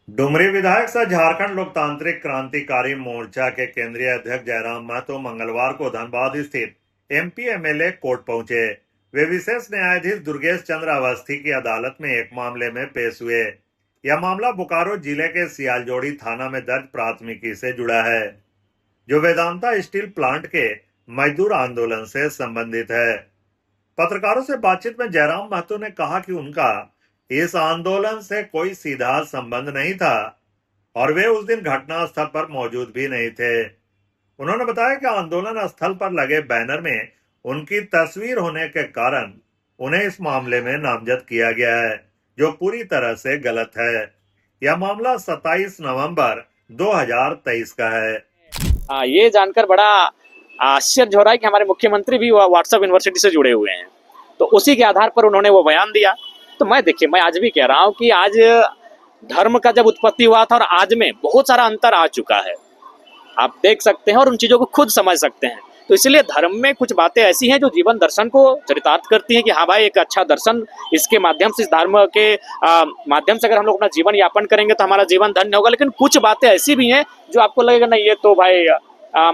डुमरी विधायक सह झारखंड लोकतांत्रिक क्रांतिकारी मोर्चा के केंद्रीय अध्यक्ष जयराम महतो मंगलवार को धनबाद स्थित एमपी एमएलए कोर्ट पहुंचे। वे विशेष न्यायाधीश दुर्गेश चंद्र अवस्थी की अदालत में एक मामले में पेश हुए। यह मामला बोकारो जिले के सियालजोड़ी थाना में दर्ज प्राथमिकी से जुड़ा है, जो वेदांता स्टील प्लांट के मजदूर आंदोलन से संबंधित है। पत्रकारों से बातचीत में जयराम महतो ने कहा कि उनका इस आंदोलन से कोई सीधा संबंध नहीं था और वे उस दिन घटना स्थल पर मौजूद भी नहीं थे। उन्होंने बताया कि आंदोलन स्थल पर लगे बैनर में उनकी तस्वीर होने के कारण उन्हें इस मामले में नामजद किया गया है, जो पूरी तरह से गलत है। यह मामला 27 नवंबर 2023 का है। ये जानकर बड़ा आश्चर्य हो रहा है कि हमारे मुख्यमंत्री भी व्हाट्सएप यूनिवर्सिटी से जुड़े हुए हैं, तो उसी के आधार पर उन्होंने वो बयान दिया। तो मैं आज भी कह रहा हूँ कि आज धर्म का जब उत्पत्ति हुआ था और आज में बहुत सारा अंतर आ चुका है, आप देख सकते हैं और उन चीज़ों को खुद समझ सकते हैं। तो इसलिए धर्म में कुछ बातें ऐसी हैं जो जीवन दर्शन को चरितार्थ करती हैं कि हाँ भाई, एक अच्छा दर्शन, इसके माध्यम से, इस धर्म के माध्यम से अगर हम लोग अपना जीवन यापन करेंगे तो हमारा जीवन धन्य होगा। लेकिन कुछ बातें ऐसी भी हैं जो आपको लगेगा नहीं, ये तो भाई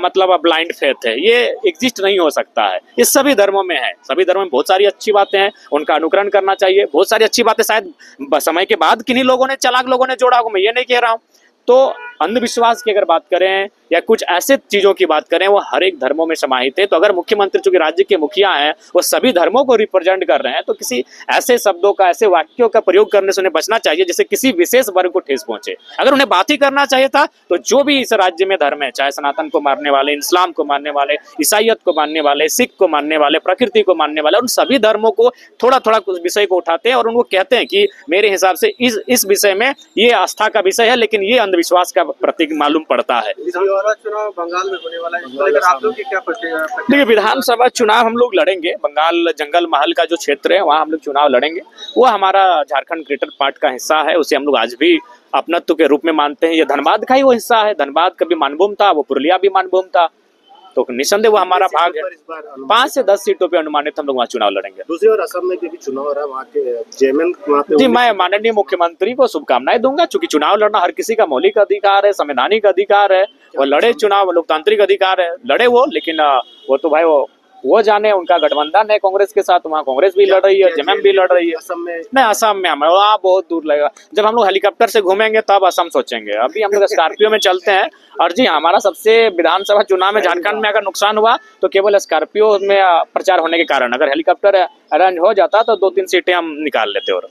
मतलब ब्लाइंड फेथ है, ये एग्जिस्ट नहीं हो सकता है। ये सभी धर्मों में है, सभी धर्मों में बहुत सारी अच्छी बातें हैं, उनका अनुकरण करना चाहिए। बहुत सारी अच्छी बातें शायद समय के बाद किन्हीं लोगों ने, चालाक लोगों ने जोड़ा होगा, मैं ये नहीं कह रहा हूँ। तो अंधविश्वास की अगर बात करें या कुछ ऐसे चीज़ों की बात करें, वो हर एक धर्मों में समाहित है। तो अगर मुख्यमंत्री चूंकि राज्य के मुखिया हैं, वो सभी धर्मों को रिप्रेजेंट कर रहे हैं, तो किसी ऐसे शब्दों का, ऐसे वाक्यों का प्रयोग करने से उन्हें बचना चाहिए जिससे किसी विशेष वर्ग को ठेस पहुंचे। अगर उन्हें बात ही करना चाहिए था तो जो भी इस राज्य में धर्म है, चाहे सनातन को मानने वाले, इस्लाम को मानने वाले, ईसाइयत को मानने वाले, सिख को मानने वाले, प्रकृति को मानने वाले, उन सभी धर्मों को थोड़ा थोड़ा उस विषय को उठाते हैं और उनको कहते हैं कि मेरे हिसाब से इस विषय में ये आस्था का विषय है, लेकिन ये अंधविश्वास का प्रतीक मालूम पड़ता है। चुनाव बंगाल में होने वाला है, इसको लेकर आप लोग की क्या प्रतिक्रिया? देखिए, विधानसभा चुनाव हम लोग लड़ेंगे। बंगाल जंगल महल का जो क्षेत्र है वहाँ हम लोग चुनाव लड़ेंगे। वो हमारा झारखंड ग्रेटर पार्ट का हिस्सा है, उसे हम लोग आज भी अपनत्व के रूप में मानते हैं। ये धनबाद का ही वो हिस्सा है। धनबाद का भी मानभूम था, वो पुरुलिया भी मानभूम था, तो निसंदेह वो हमारा भाग है। 5 से 10 सीटों पे अनुमानित हम लोग वहाँ चुनाव लड़ेंगे। दूसरी ओर असम में भी चुनाव हो रहा है, वहाँ के चेयरमैन वहाँ पे जी, मैं माननीय मुख्यमंत्री को शुभकामनाएं दूंगा। चूंकि चुनाव लड़ना हर किसी का मौलिक अधिकार है, संवैधानिक अधिकार है, वो लड़े, चुनाव लोकतांत्रिक अधिकार है, लड़े वो। लेकिन वो तो भाई वो जाने, उनका गठबंधन है कांग्रेस के साथ, वहाँ कांग्रेस भी लड़ रही है, जेएमएम भी लड़ रही है। असम में नहीं, असम में हमें वहाँ बहुत दूर लगेगा। जब हम लोग हेलीकॉप्टर से घूमेंगे तब असम सोचेंगे, अभी हम लोग स्कॉर्पियो में चलते हैं। और जी, हमारा सबसे विधानसभा चुनाव में झारखंड में अगर नुकसान हुआ तो केवल स्कॉर्पियो में प्रचार होने के कारण। अगर हेलीकॉप्टर अरेंज हो जाता तो 2-3 सीटें हम निकाल लेते। और